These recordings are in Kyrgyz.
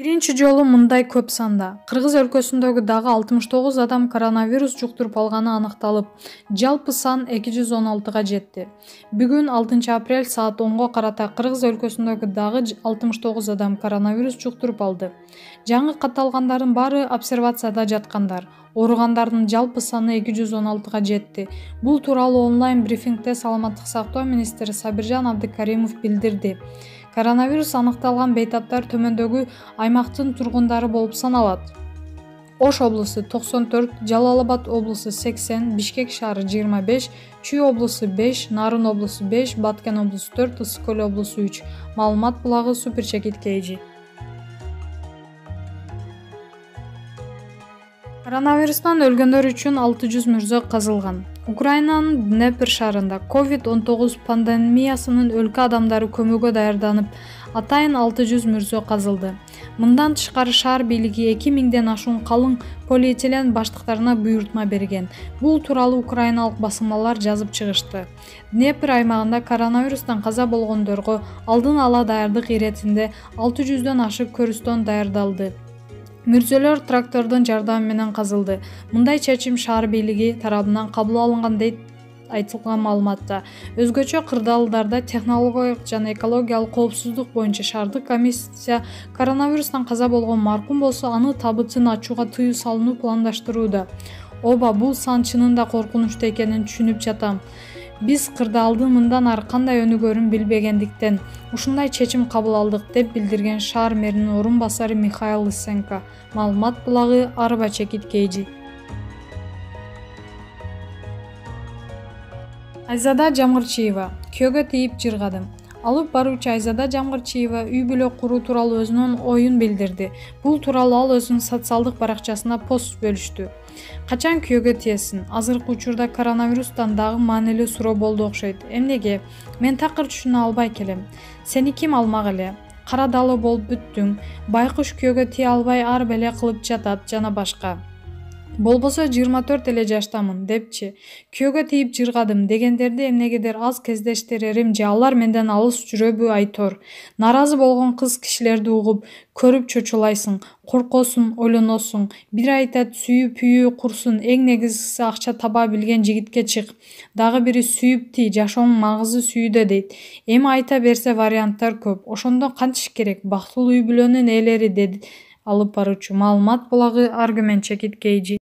Биринчи жолу мындай көп санда Кыргыз өлкөсүндөгү дагы 69 адам коронавирус жуктуруп алганы аныкталып, жалпы сан 216га жетти. Бүгүн 6 апрель саат 10го карата Кыргыз өлкөсүндөгү дагы 69 адам коронавирус жуктуруп алды. Жаңы катталгандардын баары обсервацияда жаткандар. Ооругандардын жалпы саны 216га жетти. Бул тууралуу онлайн брифингде Саламаттык сактоо министри Сабиржан Абдыкаримов билдирди. Коронавирус аныкталган бейтаптар төмөндөгү аймактын тургундары болуп саналат. Ош облусу 94, Жалал Абад облусу 80, Бишкек шаары 25, Чүй облусу 5, Нарын облусу 5, Баткен облусу 4, Ысык Көл облусу 3. Маалымат булагы Суперчекит KG. Коронавирустан өлгөндөр үчүн 600 мүрзө казылган. Украинанын Днепр шаарында COVID-19 пандемиясынын өлкө адамдары көмөггө даярданып, атайын 600 мүрзө казылды. Мындан тышкары шаар бийлиги 2000ден ашуун калың полиэтилен баштыктарына буйрутма берген. Бул тууралуу украиналык басылмалар жазып чыгышты. Днепр аймагында коронавирустан каза болгондорго алдын ала даярдык иретинде 600дөн ашык көрүстөн даярдалды. Мүрзөлөр трактордун жардамы менен казылды. Мындай чечим шаар бийлиги тарабынан кабыл алынган дейт айтылган маалыматта. Өзгөчө кырдаалдарда технологиялык жана экологиялык коопсуздук боюнча шаардык комиссия коронавирустан каза болгон маркум болсо аны табытын ачууга тыюу салууну пландаштырууда. Ооба, бул сан чынында коркунучтуу экенин түшүнүп жатам. Биз кырдаалдын мындан ары кандай өнүгөрүн билбегендиктен ушундай чечим кабыл алдык, деп билдирген шаар мэринин орун басары Михаил Лысенко. Маалымат булагы Арбачекит KG. Айзада Жамгырчиева күйөөгө тийип жыргадым. Алып баруучу Айзада Жамгырчиева үй бүлө куруу тууралуу өзүнүн оюн билдирди. Бул тууралуу ал өзүнүн социалдык баракчасына пост бөлүштү. Качан күйөөгө тиесиң? Азыркы учурда коронавирустан дагы маанилүү суроо болду окшойт. Эмнеге? Мен такыр түшүнө албай келем. Сени ким алмак эле? Кара далы болуп бүттүң. Байкуш күйөөгө тие албай ар беле кылып жатат жана башка. Болбосо 24 эле жаштамын депчи. Күйөөгө тийип жыргадым дегендерди эмнегедир аз кездештерерим же алар менден алыс жүрөбү айтор. Наразы болгон кыз кишилерди угуп, көрүп чочулайсың, коркосуң, ойлоносуң. Бири айтат сүйүү курсун, эң негизгиси акча таба билген жигитке чык. Дагы бири сүйүп тий, жашоонун маңызы сүйүүдө дейт. Эми айта берсе варианттар көп. Ошондо кантиш керек? Бактылуу үй бүлөнүн ээлери, деди алып баруучу. Маалымат булагы Аргументчекит KG.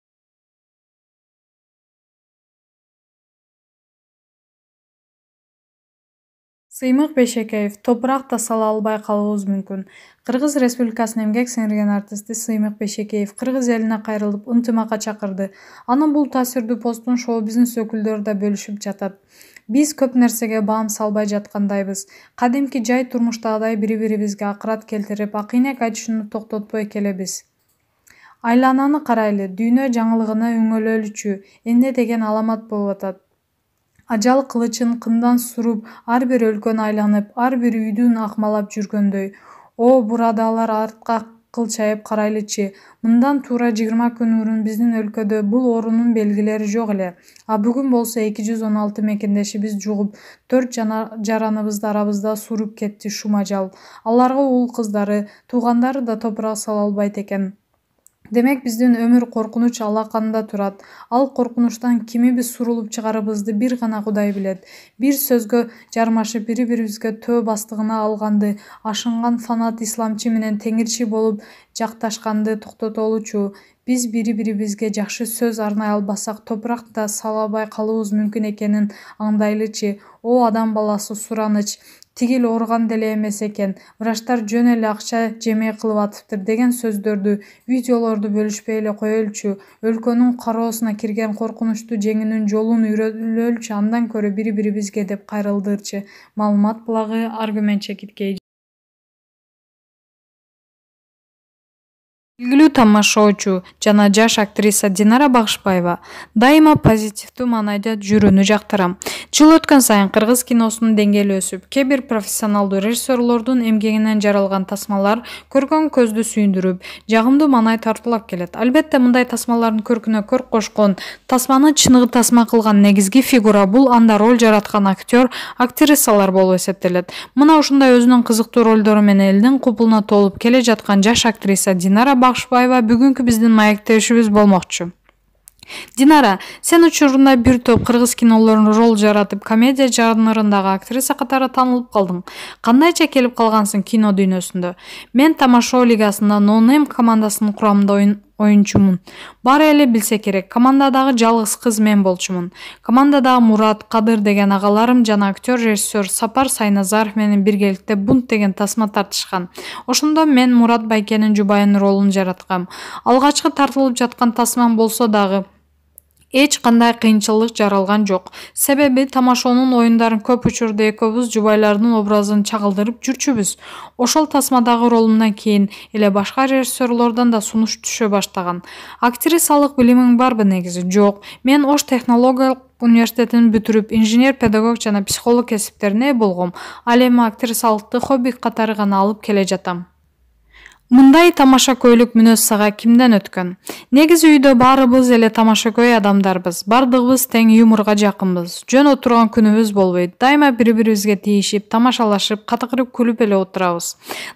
Сыймык Бейшекеев топурак да сала албай калуубуз мүмкүн. Кыргыз Республикасынын эмгек сиңирген артисти Сыймык Бейшекеев кыргыз элине кайрылып, ынтымакка чакырды. Анын бул таасирдүү постун шоу-бизнес өкүлдөрү да бөлүшүп жатат. Биз көп нерсеге баам салбай жаткандайбыз. Кадимки жай турмуштагыдай бири-бирибизге акырат келтирип, акыйнек айтышууну токтотпой келебиз. Айлананы карайлы, дүйнө жаңылыгына үңөлөлүчү, эмне деген аламат болуп атат. Ажал кылычын кындан суруп, ар бир өлкөнү айланып, ар бир үйдүн акмалап жүргөндөй. О, бурадалар артка кылчайып карайлычы. Мындан туура 20 күн мурун биздин өлкөдө бул оорунун белгилери жок эле. А бүгүн болсо 216 мекендешибиз жугуп, 4 жараныбызды арабызда суруп кетти шум ажал. Аларга уул-кыздары, туугандары да топурак сала албайт экен. Демек биздин өмүр коркунуч алаканда турат. Ал коркунучтан кимибиз сурулуп чыгарыбызды бир гана Кудай билет. Бир сөзгө жармашып бири-бирибизге төө бастыгына алганды, ашынган фанат исламчы менен теңирчи болуп жакташканды токтотолучу. Биз бири-бирибизге жакшы сөз арнай албасак топурак да сала албай калуубуз мүмкүн экенин аңдайлычы. О, адам баласы сураныч. Тигил ооруган деле эмес экен. Врачтар жөн эле акча жемей кылып атыптыр деген сөздөрдү, видеолорду бөлүшпөй эле коелучу. Өлкөнүн кароосуна кирген коркунучтуу жеңүүнүн жолун үйрөнөлүчү, андан көрө бири-бирибизге деп кайрылдырчы. Маалымат булагы Аргументчекит KG. Белгилүү тамашоочу жана жаш актриса Динара Багышбаева дайыма позитивдүү маанайда жүрүүнү жактырам. Жыл өткөн сайын кыргыз киносунун деңгээли өсүп, кээ бир профессионалдуу режиссерлордун эмгегинен жаралган тасмалар көргөн көздү сүйүндүрүп, жагымдуу маанай тартуулап келет. Албетте мындай тасмалардын көркүнө көрк кошкон, тасманы чыныгы тасма кылган негизги фигура бул анда роль жараткан актер, актрисалар болуп эсептелет. Мына ушундай өзүнүн кызыктуу ролдору менен элдин купулуна толуп келе жаткан жаш актриса Динара Багышбаева бүгүнкү биздин маектешибиз болмокчу. Динара, сен учурунда бир топ кыргыз кинолорунда роль жаратып, комедия жанрындагы актриса катары таанылып калдың. Кандайча келип калгансың кино дүйнөсүндө? Мен Тамашо лигасында No-Name командасынын курамында оюнчумун. Баары эле билсе керек, командадагы жалгыз кыз мен болчумун. Командадагы Мурат, Кадыр деген агаларым жана актер режиссер Сапар Сайназаров менен биргеликте Бунт деген тасма тартышкан. Ошондо мен Мурат Байкенин жубайынын ролун жараткам. Алгачкы тартылып жаткан тасмам болсо дагы эч кандай кыйынчылык жаралган жок. Себеби тамашонун оюндарын көп учурда экөөбүз жубайлардын образын чагылдырып жүрчүбүз. Ошол тасмадагы ролумдан кийин эле башка режиссерлордон да сунуш түшө баштаган. Актрисалык билимиң барбы негизи? Жок. Мен Ош технологиялык университетин бүтүрүп, инженер-педагог жана психолог кесиптерине ээ болгом. Ал эми актрисалыкты хобби катары гана алып келе жатам. Мындай тамашакөйлүк мүнөз сага кимден өткөн? Негизи үйдө баарыбыз эле тамашакөй адамдарбыз. Бардыгыбыз тең юморго жакынбыз. Жөн отурган күнүбүз болбойт. Дайыма бири-бирибизге тийишип, тамашалашып, катыгырып күлүп эле отурабыз.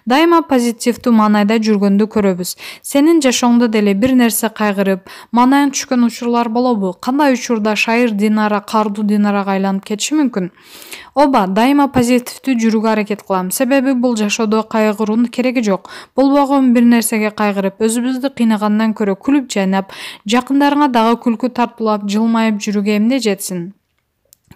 Дайыма позитивдүү маанайда жүргөндү көрөбүз. Сенин жашооңдо деле бир нерсе кайгырып, маанайың түшкөн учурлар болобу? Кандай учурда шайыр Динара каардуу Динарага айланып кетиши мүмкүн? Ооба, дайыма позитивдүү жүрүүгө аракет кылам. Себеби бул жашоодо кайгыруунун кереги жок. Болбогон бир нерсеге кайгырып, өзүбүздү кыйнагандан көрө күлүп жайнап, жакындарыңа дагы күлкү тартуулап, жылмайып жүрүүгө эмне жетсин?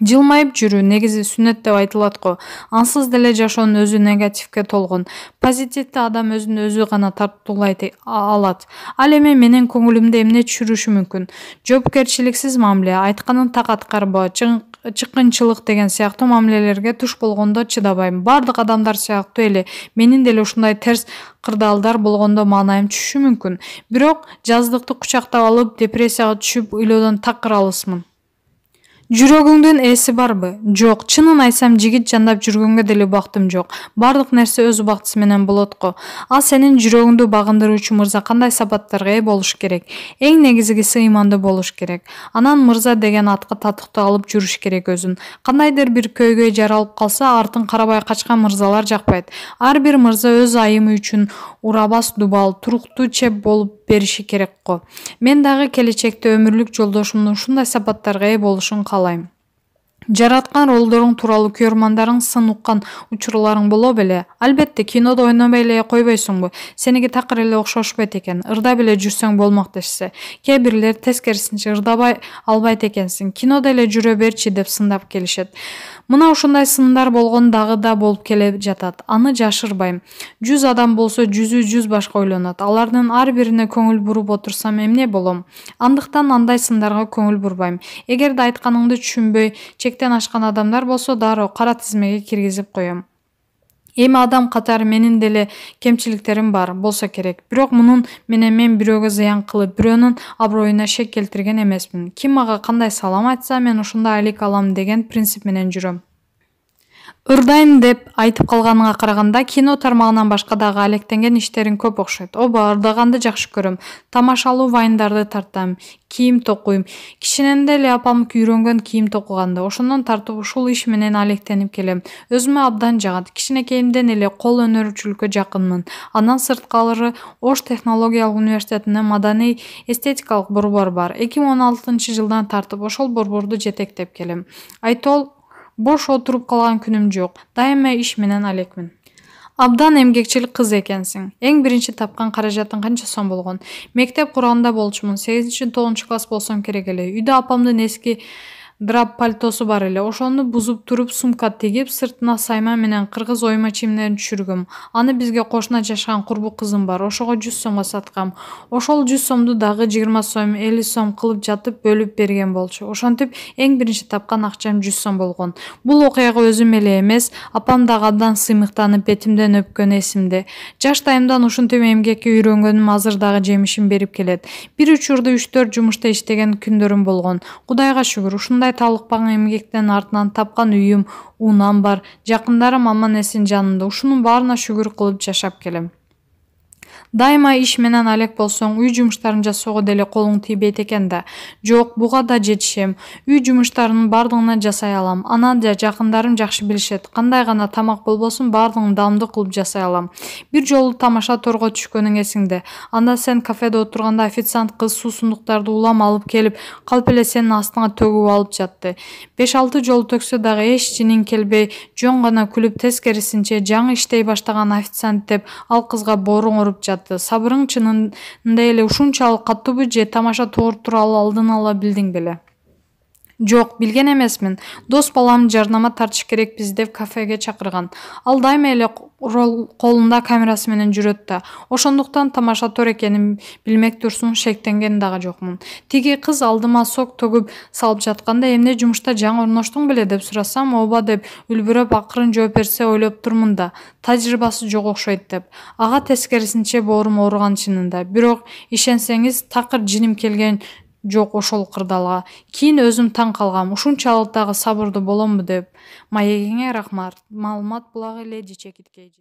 Жылмайып жүрүү негизи сүннөт деп айтылат го. Ансыз деле жашоонун өзү негативге толгон. Позитивди адам өзүн өзү гана тартуулай алат. Ал эми менин көңүлүмдө эмне түшүрүшү мүмкүн? Жоопкерчиликсиз мамиле, айтканын так аткарбоо, чыккынчылык деген сыяктуу мамилелерге туш болгондо чыдабайм. Бардык адамдар сыяктуу эле менин деле ушундай терс кырдаалдар болгондо маанайым түшүшү мүмкүн. Бирок жаздыкты кучактап алып, депрессияга түшүп ыйлоодон так кыралысмын. Жүрөгүңдүн ээси барбы? Жок. Чынын айтсам, жигит жандап жүргөнгө деле убактым жок. Бардык нерсе өз убактысы менен болот го. Ал сенин жүрөгүңдү багындыруучу мырза кандай сапаттарга ээ болуш керек? Эң негизгиси ыймандуу болуш керек. Анан мырза деген атка татыктуу алып жүрүш керек өзүн. Кандайдыр бир көйгөй жаралып калса, артын карабай качкан мырзалар жакпайт. Ар бир мырза өз айымы үчүн урабас дубал, туруктуу чеп болуп бериши керек го. Мен дагы келечекте өмүрлүк жолдошумдун ушундай сапаттарга ээ болушун каалайм. Жараткан ролдоруң тууралуу көрөрмандарың сын уккан учурларың боло беле? Албетте, кинодо ойнобой эле койбойсуңбу? Сеники такыр эле окшошпойт экен. Ырдап эле жүрсөң болмок дешсе. Кээ бирлер тескерисинче ырдабай албайт экенсиң. Кинодо эле жүрө берчи деп сындап келишет. Мына ушундай сындар болгон дагы да болуп келе жатат. Аны жашырбайм. 100 адам болсо 100 башка ойлонот. Алардын ар бирине көңүл буруп отурсам эмне болом? Андыктан андай сындарга көңүл бурбайм. Эгерде айтканыңды түшүнбөй, чектен ашкан адамдар болсо дароо кара тизмеге киргизип коем. Эми адам катары менин деле кемчиликтерим бар болсо керек. Бирок мунун менен мен бирөөгө зыян кылып, бирөөнүн аброюна шек келтирген эмесмин. Ким мага кандай салам айтса, мен ошондой алик алам деген принцип менен жүрөм. Ырдайм деп айтып калганыңа караганда, кино тармагынан башка дагы алектенген иштериң көп окшойт. Ооба, ырдаганды жакшы көрөм. Тамашалуу вайндарды тартам, кийим токуйм. Кичинен деле апам үйрөнгөн кийим токуганды. Ошондон тартып ушул иш менен алектенип келем. Өзүмө абдан жагат. Кичинекейимден эле кол өнөрчүлүккө жакынмын. Андан сырткары Ош технологиялык университетинде маданий эстетикалык борбор бар. 2016-жылдан тартып ошол борборду жетектеп келем. Айтол бош отуруп калган күнүм жок. Дайыма иш менен алекмин. Абдан эмгекчил кыз экенсиң. Эң биринчи тапкан каражатың канча сом болгон? Мектеп курганда болчумун. 8-9 класс болсом керек эле. Үйдө апамдын эски драп пальтосу бар эле. Ошону бузуп туруп сумка тигип, сыртына сайма менен кыргыз ойма чийимдерин түшүргөм. Аны бизге кошуна жашаган курбу кызым бар. Ошого 100 сомго саткам. Ошол 100 сомду дагы 20 сом, 50 сом кылып жатып бөлүп берген болчу. Ошентип эң биринчи тапкан акчам 100 сом болгон. Бул окуяга өзүм эле эмес, апам дагы абдан сыймыктанып бетимден өпкөн эсимде. Жаштайымдан ушинтип эмгекке үйрөнгөнүм азыр дагы жемишин берип келет. Бир учурда 3-4 жумушта иштеген күндөрүм болгон. Кудайга шүгүр, ушундай талыкпаган эмгектен артынан тапкан үйүм, уунам бар. Жакындарым аман-эсен жанымда. Ушунун баарына шүгүр кылып жашап келем. Дайыма иш менен алек болсоң, үй жумуштарын жасоого деле колуң тийбейт экен да. Жок, буга да жетишем. Үй жумуштарынын бардыгын жасай алам. Анан да жакындарым жакшы билишет. Кандай гана тамак болбосун, бардыгын даамдуу кылып жасай алам. Бир жолу тамаша торго түшкөнүң эсиңде. Анда сен кафеде отурганда официант кыз суусундуктарды улам алып келип, калп эле сенин астыңа төгүп алып жатты. 5-6 жолу төксө дагы эч жинин келбей, жөн гана күлүп, тескерисинче жаңы иштей баштаган официант деп ал кызга боруң уруп жатты. Сабырың чынында эле ушунчалык каттуубу же тамаша тоор тууралуу алдын ала билдиң беле? Жок, билген эмесмин. Дос балам жарнама тартыш керекпиз деп кафеге чакырган. Ал дайыма эле колунда камерасы менен жүрөт да. Ошондуктан тамаша тор экенин билмек турсун, шектенген дагы жокмун. Тиги кыз алдыма сок төгүп салып жатканда, эмне жумушта жаңы орноштуң беле деп сурасам, ооба деп үлбүрөп акырын жооп берсе ойлоп турмун да, тажрыйбасы жок окшойт деп. Ага тескерисинче боорум ооруган чынында. Бирок ишенсеңиз, такыр жиним келген жок ошол кырдаалга. Кийин өзүм таң калгам. Ушунчалык дагы сабырдуу боломбу деп. Маегиңе рахмат. Маалымат булагы Леди Чекиткей.